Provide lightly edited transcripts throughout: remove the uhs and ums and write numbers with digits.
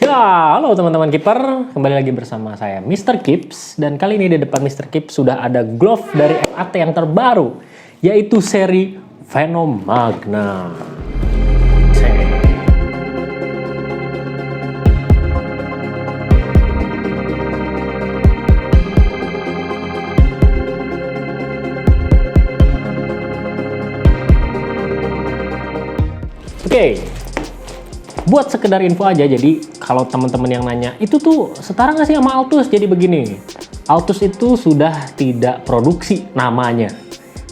Ya, halo teman-teman Keeper, kembali lagi bersama saya Mr. Kips. Dan kali ini di depan Mr. Kips sudah ada glove dari FAT yang terbaru, yaitu seri Venom Magna. Oke. Buat sekedar info aja, jadi kalau teman-teman yang nanya, itu tuh setara nggak sih sama Altus? Jadi begini, Altus itu sudah tidak produksi namanya.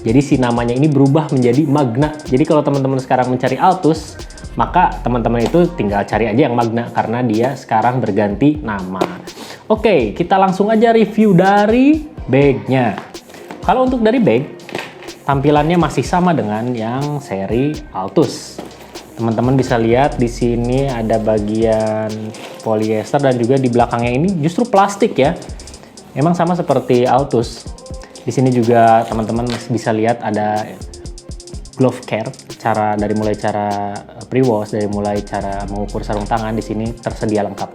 Jadi si namanya ini berubah menjadi Magna. Jadi kalau teman-teman sekarang mencari Altus, maka teman-teman itu tinggal cari aja yang Magna, karena dia sekarang berganti nama. Oke, kita langsung aja review dari bagnya. Kalau untuk dari bag, tampilannya masih sama dengan yang seri Altus. Teman-teman bisa lihat di sini ada bagian polyester dan juga di belakangnya ini justru plastik ya. Emang sama seperti Altus. Di sini juga teman-teman bisa lihat ada glove care, dari mulai cara pre-wash, dari mulai cara mengukur sarung tangan di sini tersedia lengkap.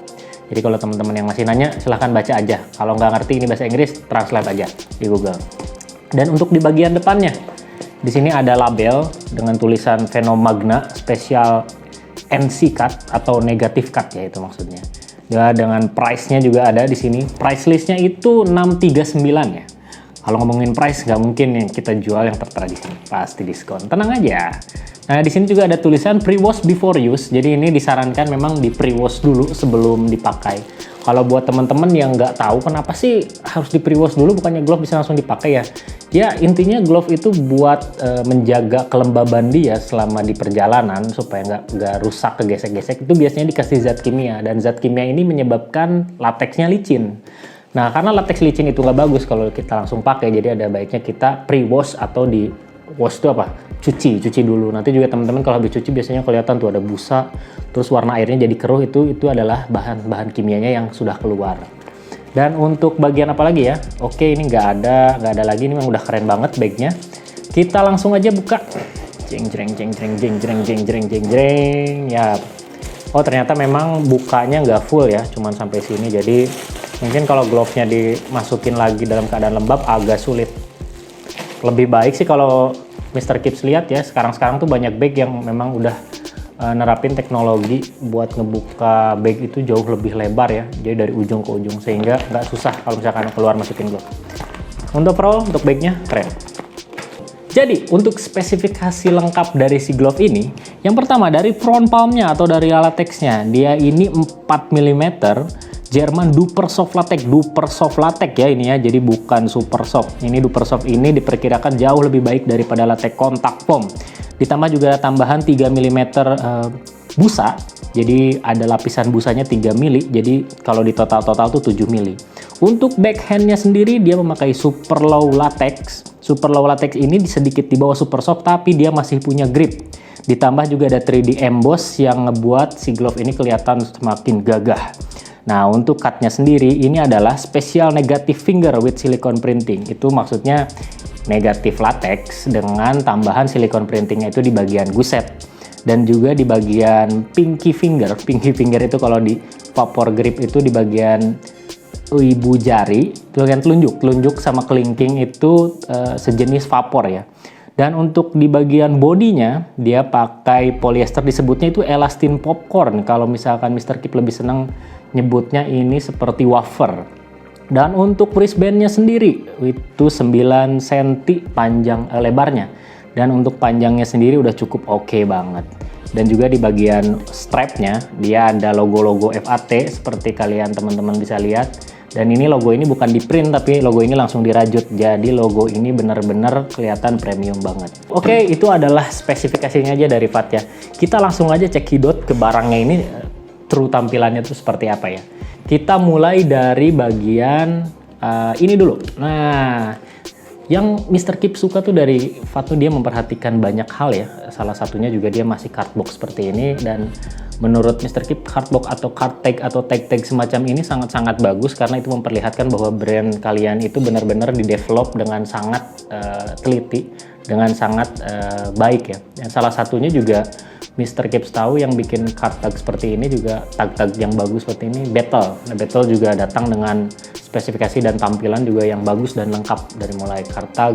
Jadi kalau teman-teman yang masih nanya silahkan baca aja. Kalau nggak ngerti ini bahasa Inggris, translate aja di Google. Dan untuk di bagian depannya, di sini ada label dengan tulisan Venom Magna Special NC Cut atau Negative Cut ya, itu maksudnya. Ya, dengan price-nya juga ada di sini. Price list-nya itu 639 ya. Kalau ngomongin price nggak mungkin yang kita jual yang tertera di sini, pasti diskon. Tenang aja. Nah, di sini juga ada tulisan pre-wash before use. Jadi ini disarankan memang di pre-wash dulu sebelum dipakai. Kalau buat teman-teman yang nggak tahu kenapa sih harus di pre-wash dulu, bukannya glove bisa langsung dipakai ya? Ya, intinya glove itu buat menjaga kelembaban dia selama di perjalanan supaya nggak rusak, kegesek-gesek. Itu biasanya dikasih zat kimia, dan zat kimia ini menyebabkan lateksnya licin. Nah, karena lateks licin itu nggak bagus kalau kita langsung pakai, jadi ada baiknya kita pre-wash atau di wash itu apa? Cuci dulu. Nanti juga teman-teman kalau habis cuci biasanya kelihatan tuh ada busa, terus warna airnya jadi keruh, itu adalah bahan-bahan kimianya yang sudah keluar. Dan untuk bagian apa lagi ya? Oke, ini nggak ada lagi, ini memang udah keren banget bagnya. Kita langsung aja buka. Jeng. Ya. Oh, ternyata memang bukanya nggak full ya, cuman sampai sini. Jadi mungkin kalau glove-nya dimasukin lagi dalam keadaan lembab agak sulit. Lebih baik sih kalau Mr. Kips lihat ya, sekarang tuh banyak bag yang memang udah nerapin teknologi buat ngebuka bag itu jauh lebih lebar ya, jadi dari ujung ke ujung, sehingga nggak susah kalau misalkan keluar masukin glove. Untuk untuk bagnya keren. Jadi untuk spesifikasi lengkap dari si glove ini, yang pertama dari front palmnya atau dari lateksnya, dia ini 4 mm Jerman Duper Soft Latex ya ini ya, jadi bukan super soft. Ini Duper Soft ini diperkirakan jauh lebih baik daripada latex kontak foam. Ditambah juga tambahan 3 mm busa, jadi ada lapisan busanya 3 mm, jadi kalau di total tuh 7 mm. Untuk backhandnya sendiri dia memakai Super Low Latex. Super Low Latex ini sedikit di bawah Super Soft tapi dia masih punya grip. Ditambah juga ada 3D emboss yang ngebuat si glove ini kelihatan semakin gagah. Nah, untuk cutnya sendiri ini adalah special negative finger with silicone printing. Itu maksudnya negatif latex dengan tambahan silicone printingnya itu di bagian guset. Dan juga di bagian pinky finger. Pinky finger itu kalau di vapor grip itu di bagian ibu jari, bagian telunjuk sama kelingking itu sejenis vapor ya. Dan untuk di bagian bodinya dia pakai polyester, disebutnya itu elastin popcorn. Kalau misalkan Mr. Kip lebih senang nyebutnya ini seperti wafer. Dan untuk wristbandnya sendiri itu 9 cm panjang lebarnya. Dan untuk panjangnya sendiri udah cukup oke banget. Dan juga di bagian strapnya dia ada logo-logo FAT seperti kalian teman-teman bisa lihat. Dan ini logo ini bukan di print tapi logo ini langsung dirajut. Jadi logo ini benar-benar kelihatan premium banget. Oke, itu adalah spesifikasinya aja dari FAT ya. Kita langsung aja cekidot ke barangnya ini. True tampilannya tuh seperti apa ya. Kita mulai dari bagian ini dulu. Nah, yang Mr. Kip suka tuh dari FAT tuh dia memperhatikan banyak hal ya. Salah satunya juga dia masih cardbox seperti ini. Dan menurut Mr. Kip, cardbox atau card tag atau tag-tag semacam ini sangat-sangat bagus, karena itu memperlihatkan bahwa brand kalian itu benar-benar di-develop dengan sangat teliti, dengan sangat baik ya. Dan salah satunya juga Mr. Gibbs tahu yang bikin card tag seperti ini juga tag-tag yang bagus seperti ini Battle. Nah, Battle juga datang dengan spesifikasi dan tampilan juga yang bagus dan lengkap dari mulai card tag,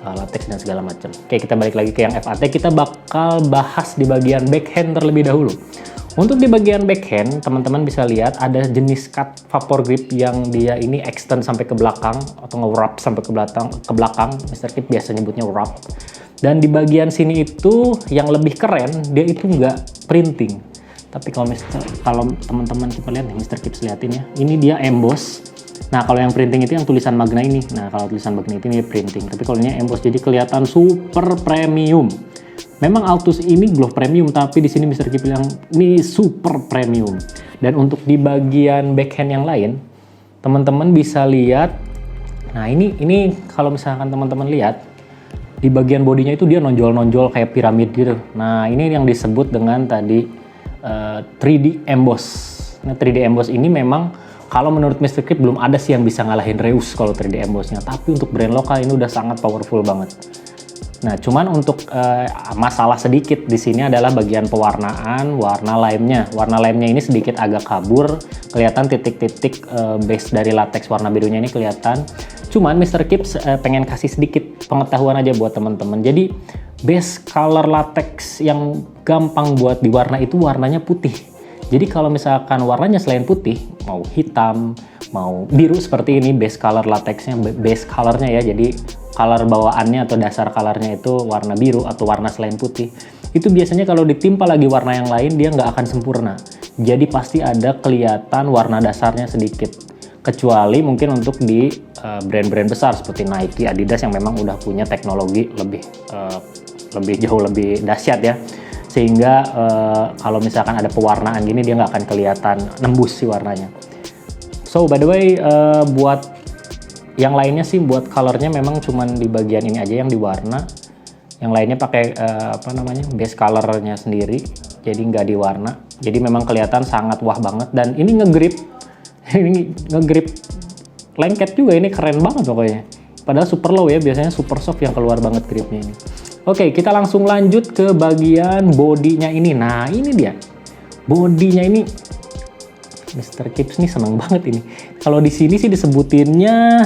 latex dan segala macam. Oke, kita balik lagi ke yang FAT. Kita bakal bahas di bagian backhand terlebih dahulu. Untuk di bagian backhand, teman-teman bisa lihat ada jenis cut vapor grip yang dia ini extend sampai ke belakang atau nge-wrap sampai ke belakang. Mr. Gibbs biasa nyebutnya wrap. Dan di bagian sini itu yang lebih keren, dia itu nggak printing. Tapi kalau teman-teman kita lihat nih, Mr. Gibbs liatin ya, ini dia emboss. Nah, kalau yang printing itu yang tulisan Magna ini. Nah, kalau tulisan Magna ini printing. Tapi kalau ini emboss, jadi kelihatan super premium. Memang Altus ini glove premium, tapi di sini Mr. Gibbs bilang ini super premium. Dan untuk di bagian backhand yang lain, teman-teman bisa lihat. Nah, ini kalau misalkan teman-teman lihat, di bagian bodinya itu dia nonjol-nonjol kayak piramid gitu. Nah, ini yang disebut dengan tadi 3D emboss. Nah, 3D emboss ini memang kalau menurut Mr. Gibbs belum ada sih yang bisa ngalahin Reus kalau 3D embossnya. Tapi untuk brand lokal ini udah sangat powerful banget. Nah, cuman untuk masalah sedikit di sini adalah bagian pewarnaan warna lemnya. Warna lemnya ini sedikit agak kabur, kelihatan titik-titik base dari latex warna birunya ini kelihatan. Cuman Mr. Gibbs pengen kasih sedikit pengetahuan aja buat teman-teman. Jadi base color latex yang gampang buat diwarna itu warnanya putih. Jadi kalau misalkan warnanya selain putih, mau hitam, mau biru seperti ini base color latexnya, base colornya ya. Jadi color bawaannya atau dasar colornya itu warna biru atau warna selain putih. Itu biasanya kalau ditimpa lagi warna yang lain dia nggak akan sempurna. Jadi pasti ada kelihatan warna dasarnya sedikit. Kecuali mungkin untuk di brand-brand besar seperti Nike, Adidas yang memang udah punya teknologi jauh lebih dahsyat ya. Sehingga kalau misalkan ada pewarnaan gini dia nggak akan kelihatan nembus si warnanya. So by the way, buat yang lainnya sih buat colornya memang cuman di bagian ini aja yang diwarna. Yang lainnya pakai base colornya sendiri, jadi nggak diwarna. Jadi memang kelihatan sangat wah banget dan ini ngegrip. Ini ngegrip lengket juga, ini keren banget pokoknya. Padahal super low ya, biasanya super soft yang keluar banget gripnya ini. Oke, kita langsung lanjut ke bagian bodinya ini. Nah, ini dia. Bodinya ini Mr. Gibbs nih seneng banget ini. Kalau di sini sih disebutinnya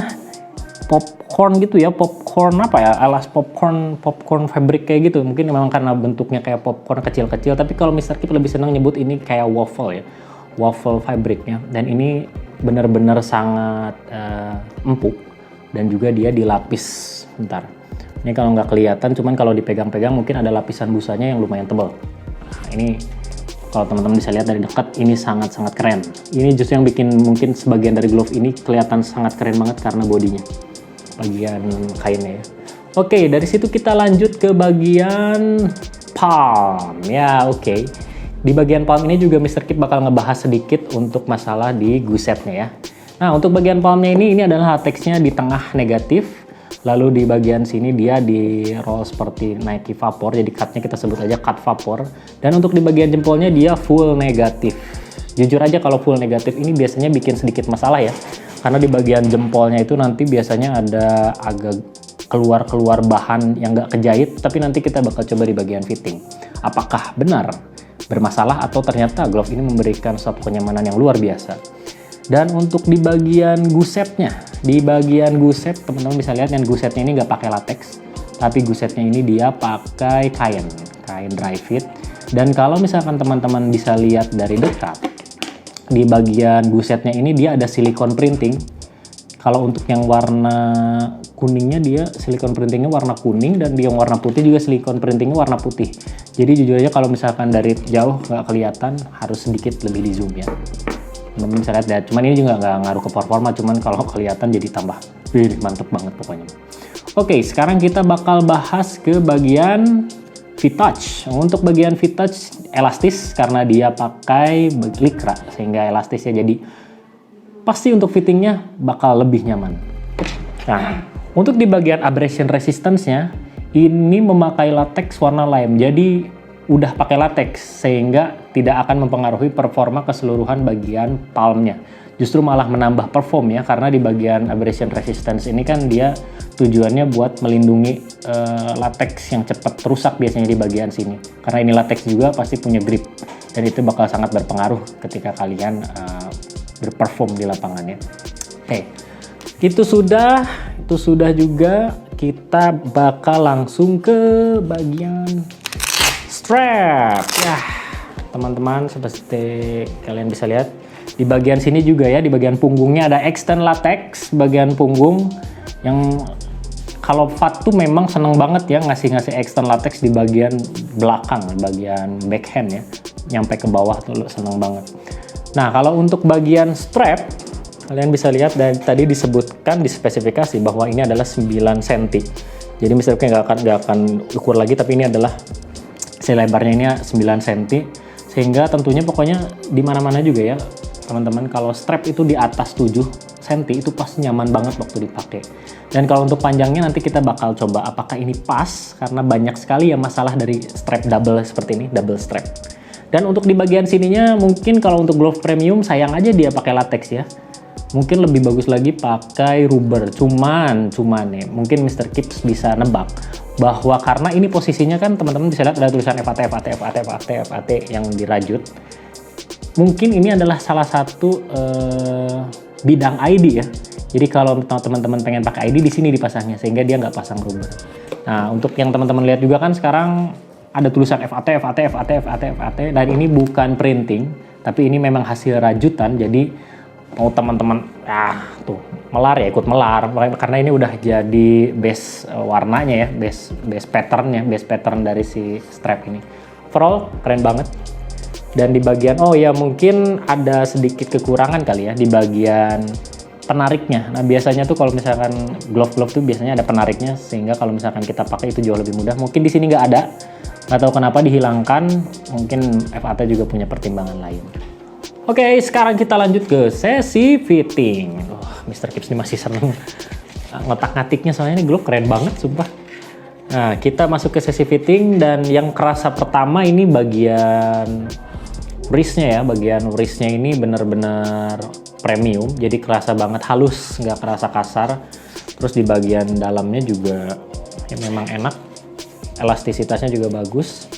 popcorn gitu ya, popcorn apa ya, alas popcorn fabric kayak gitu. Mungkin memang karena bentuknya kayak popcorn kecil-kecil, tapi kalau Mr. Gibbs lebih senang nyebut ini kayak waffle ya. Waffle fabricnya, dan ini benar-benar sangat empuk dan juga dia dilapis. Bentar, ini kalau nggak kelihatan, cuman kalau dipegang-pegang mungkin ada lapisan busanya yang lumayan tebal. Nah, ini kalau teman-teman bisa lihat dari dekat, ini sangat-sangat keren. Ini justru yang bikin mungkin sebagian dari glove ini kelihatan sangat keren banget karena bodinya, bagian kainnya ya. Oke, dari situ kita lanjut ke bagian palm ya. Oke. Di bagian palm ini juga Mr. Gibbs bakal ngebahas sedikit untuk masalah di gusetnya ya. Nah, untuk bagian palmnya ini adalah latexnya di tengah negatif. Lalu di bagian sini dia di roll seperti Nike Vapor. Jadi cutnya kita sebut aja cut vapor. Dan untuk di bagian jempolnya dia full negatif. Jujur aja kalau full negatif ini biasanya bikin sedikit masalah ya. Karena di bagian jempolnya itu nanti biasanya ada agak keluar bahan yang nggak kejahit. Tapi nanti kita bakal coba di bagian fitting. Apakah benar bermasalah atau ternyata glove ini memberikan suatu kenyamanan yang luar biasa. Dan untuk di bagian gusetnya, teman-teman bisa lihat yang gusetnya ini nggak pakai latex, tapi gusetnya ini dia pakai kain dry fit. Dan kalau misalkan teman-teman bisa lihat dari dekat, di bagian gusetnya ini dia ada silikon printing. Kalau untuk yang warna kuningnya dia silikon printingnya warna kuning, dan yang warna putih juga silikon printingnya warna putih. Jadi jujur aja kalau misalkan dari jauh nggak kelihatan, harus sedikit lebih di zoom ya. Teman-teman bisa lihat ya. Cuman ini juga nggak ngaruh ke performa, cuman kalau kelihatan jadi tambah mantep banget pokoknya. Oke, sekarang kita bakal bahas ke bagian V-Touch. Untuk bagian V-Touch elastis karena dia pakai Lycra sehingga elastis ya, jadi pasti untuk fittingnya bakal lebih nyaman. Nah, untuk di bagian abrasion resistance-nya ini memakai latex warna lime, jadi udah pakai latex sehingga tidak akan mempengaruhi performa keseluruhan bagian palmnya. justru malah menambah perform ya, karena di bagian abrasion resistance ini kan dia tujuannya buat melindungi latex yang cepat rusak biasanya di bagian sini, karena ini latex juga pasti punya grip dan itu bakal sangat berpengaruh ketika kalian berperform di lapangannya. Oke, itu sudah juga. Kita bakal langsung ke bagian strap ya teman-teman. Seperti kalian bisa lihat di bagian sini juga ya, di bagian punggungnya ada extend latex bagian punggung, yang kalau FAT tuh memang seneng banget ya ngasih extend latex di bagian belakang, bagian backhand ya, nyampe ke bawah tuh seneng banget. Nah, kalau untuk bagian strap, kalian bisa lihat dan tadi disebutkan di spesifikasi bahwa ini adalah 9 cm. Jadi misalnya nggak akan ukur lagi, tapi ini adalah lebarnya ini 9 cm. Sehingga tentunya pokoknya di mana-mana juga ya teman-teman, kalau strap itu di atas 7 cm itu pasti nyaman banget waktu dipakai. Dan kalau untuk panjangnya nanti kita bakal coba apakah ini pas, karena banyak sekali ya masalah dari strap double seperti ini, double strap. Dan untuk di bagian sininya mungkin kalau untuk glove premium sayang aja dia pakai latex ya. Mungkin lebih bagus lagi pakai rubber. Cuman nih, mungkin Mr. Kips bisa nebak bahwa karena ini posisinya kan teman-teman bisa lihat ada tulisan FAT yang dirajut. Mungkin ini adalah salah satu bidang ID ya. Jadi kalau teman-teman pengen pakai ID di sini dipasangnya, sehingga dia nggak pasang rubber. Nah, untuk yang teman-teman lihat juga kan sekarang ada tulisan FAT, dan ini bukan printing, tapi ini memang hasil rajutan. Jadi mau teman-teman tuh melar ya ikut melar, karena ini udah jadi base warnanya ya, base pattern dari si strap ini. Overall keren banget. Dan di bagian mungkin ada sedikit kekurangan kali ya di bagian penariknya. Nah, biasanya tuh kalau misalkan glove tuh biasanya ada penariknya, sehingga kalau misalkan kita pakai itu jauh lebih mudah. Mungkin di sini nggak ada, nggak tahu kenapa dihilangkan. Mungkin FAT juga punya pertimbangan lain. Oke, sekarang kita lanjut ke sesi fitting. Mr. Kips ini masih seneng ngotak-ngatiknya, soalnya ini glove keren banget, sumpah. Nah, kita masuk ke sesi fitting, dan yang kerasa pertama ini bagian wristnya ya. Bagian wristnya ini bener-bener premium, jadi kerasa banget halus, nggak kerasa kasar. Terus di bagian dalamnya juga ya memang enak, elastisitasnya juga bagus.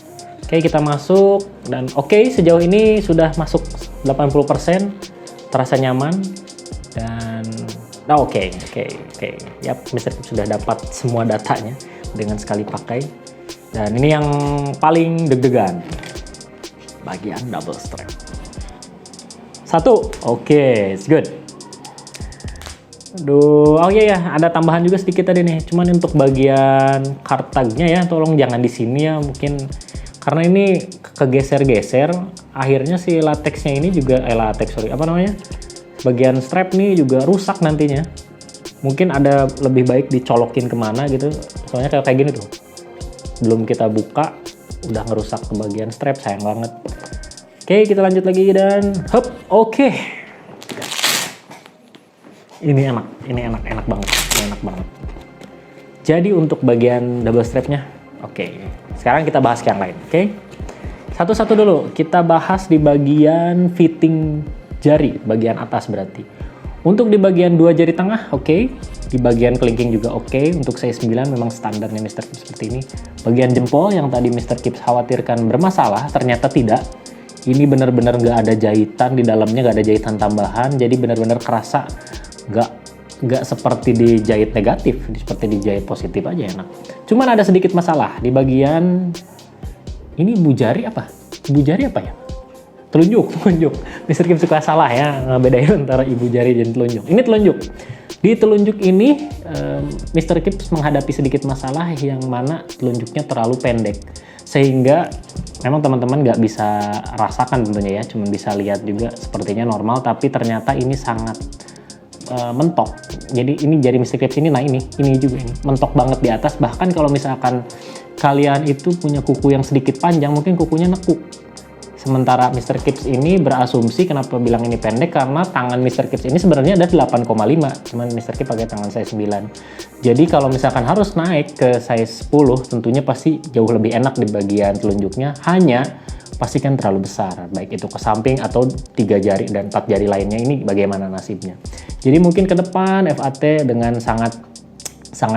Oke, kita masuk, dan sejauh ini sudah masuk 80%, terasa nyaman, dan oke. Yap, Mr. Kips sudah dapat semua datanya dengan sekali pakai. Dan ini yang paling deg-degan, bagian double strap. 1, it's good. Aduh, ada tambahan juga sedikit tadi nih. Cuman untuk bagian card tag-nya ya, tolong jangan di sini ya, mungkin karena ini kegeser-geser, akhirnya si latexnya ini juga bagian strap nih juga rusak nantinya. Mungkin ada lebih baik dicolokin kemana gitu, soalnya kayak gini tuh, belum kita buka udah ngerusak ke bagian strap, sayang banget. Oke, kita lanjut lagi dan ini enak banget. Jadi untuk bagian double strapnya, sekarang kita bahas yang lain. Satu-satu dulu, kita bahas di bagian fitting jari, bagian atas berarti. Untuk di bagian 2 jari tengah, di bagian kelingking juga untuk size 9 memang standarnya Mr. Kips seperti ini. Bagian jempol yang tadi Mr. Kips khawatirkan bermasalah, ternyata tidak. Ini benar-benar nggak ada jahitan di dalamnya, nggak ada jahitan tambahan, jadi benar-benar kerasa nggak seperti dijahit negatif, seperti dijahit positif aja enak. Cuman ada sedikit masalah di bagian ini ibu jari apa ya? Telunjuk. Mr. Kips suka salah ya ngebedain antara ibu jari dan telunjuk. Ini telunjuk. Di telunjuk ini Mr. Kips menghadapi sedikit masalah yang mana telunjuknya terlalu pendek, sehingga memang teman-teman nggak bisa rasakan tentunya ya, cuma bisa lihat juga sepertinya normal, tapi ternyata ini sangat mentok. Jadi ini jari Mr. Kips ini, ini juga ini mentok banget di atas. Bahkan kalau misalkan kalian itu punya kuku yang sedikit panjang, mungkin kukunya nekuk Sementara Mr. Kips ini berasumsi, kenapa bilang ini pendek, karena tangan Mr. Kips ini sebenarnya ada 8,5, cuman Mr. Kips pakai tangan size 9. Jadi kalau misalkan harus naik ke size 10, tentunya pasti jauh lebih enak di bagian telunjuknya, hanya pastikan terlalu besar, baik itu ke samping atau 3 jari dan 4 jari lainnya, ini bagaimana nasibnya. Jadi mungkin ke depan FAT dengan sangat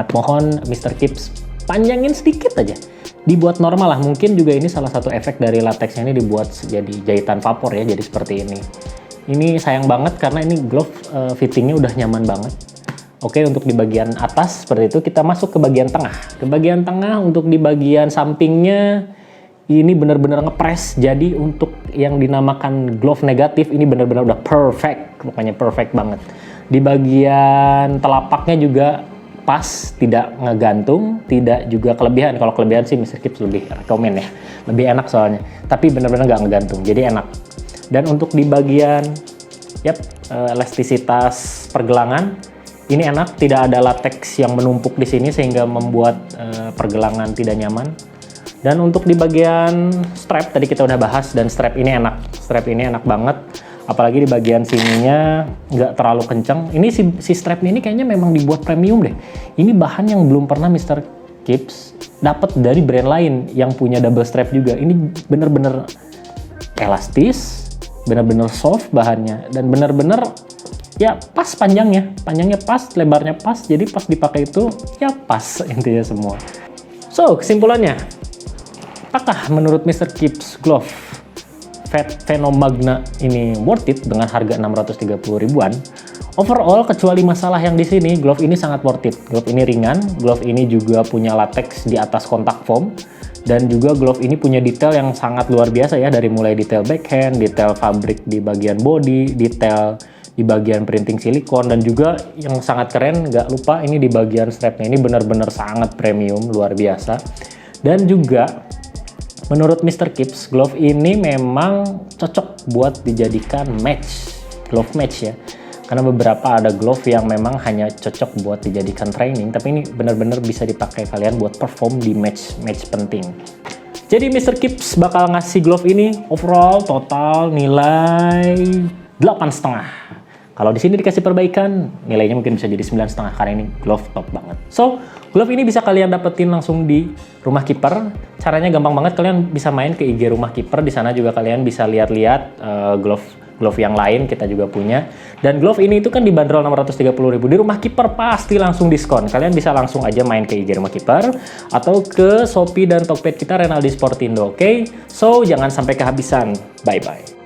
mohon Mr. Kips panjangin sedikit aja, dibuat normal lah. Mungkin juga ini salah satu efek dari lateksnya ini dibuat jadi jahitan vapor ya, jadi seperti ini. Ini sayang banget karena ini glove fittingnya udah nyaman banget. Oke, untuk di bagian atas seperti itu. Kita masuk ke bagian tengah. Ke bagian tengah, untuk di bagian sampingnya ini benar-benar ngepres. Jadi untuk yang dinamakan glove negatif ini benar-benar udah perfect, pokoknya perfect banget. Di bagian telapaknya juga pas, tidak ngegantung, tidak juga kelebihan. Kalau kelebihan sih Mr. Kips lebih rekomen ya, lebih enak soalnya. Tapi benar-benar nggak ngegantung, jadi enak. Dan untuk di bagian elastisitas pergelangan ini enak, tidak ada lateks yang menumpuk di sini sehingga membuat pergelangan tidak nyaman. Dan untuk di bagian strap tadi kita udah bahas, dan strap ini enak banget. Apalagi di bagian sininya nggak terlalu kencang. Ini si strapnya ini kayaknya memang dibuat premium deh. Ini bahan yang belum pernah Mr. Kips dapat dari brand lain yang punya double strap juga. Ini bener-bener elastis, bener-bener soft bahannya, dan bener-bener ya pas panjangnya pas, lebarnya pas. Jadi pas dipakai itu ya pas intinya semua. So kesimpulannya, apakah menurut Mr. Kips glove Fenomagna ini worth it dengan harga 630 ribuan? Overall, kecuali masalah yang di sini, glove ini sangat worth it. Glove ini ringan, glove ini juga punya latex di atas kontak foam, dan juga glove ini punya detail yang sangat luar biasa ya, dari mulai detail backhand, detail fabrik di bagian body, detail di bagian printing silikon, dan juga yang sangat keren, nggak lupa ini di bagian strapnya ini benar-benar sangat premium, luar biasa. Dan juga menurut Mr. Kips, glove ini memang cocok buat dijadikan glove match ya. Karena beberapa ada glove yang memang hanya cocok buat dijadikan training, tapi ini benar-benar bisa dipakai kalian buat perform di match penting. Jadi Mr. Kips bakal ngasih glove ini overall total nilai 8,5. Kalau di sini dikasih perbaikan, nilainya mungkin bisa jadi 9,5 karena ini glove top banget. So, glove ini bisa kalian dapetin langsung di Rumah Kiper. Caranya gampang banget, kalian bisa main ke IG Rumah Kiper. Di sana juga kalian bisa lihat-lihat glove yang lain, kita juga punya. Dan glove ini itu kan dibanderol 630 ribu. Di Rumah Kiper pasti langsung diskon. Kalian bisa langsung aja main ke IG Rumah Kiper atau ke Shopee dan Tokped kita Renaldi Sportindo, oke? So, jangan sampai kehabisan. Bye-bye.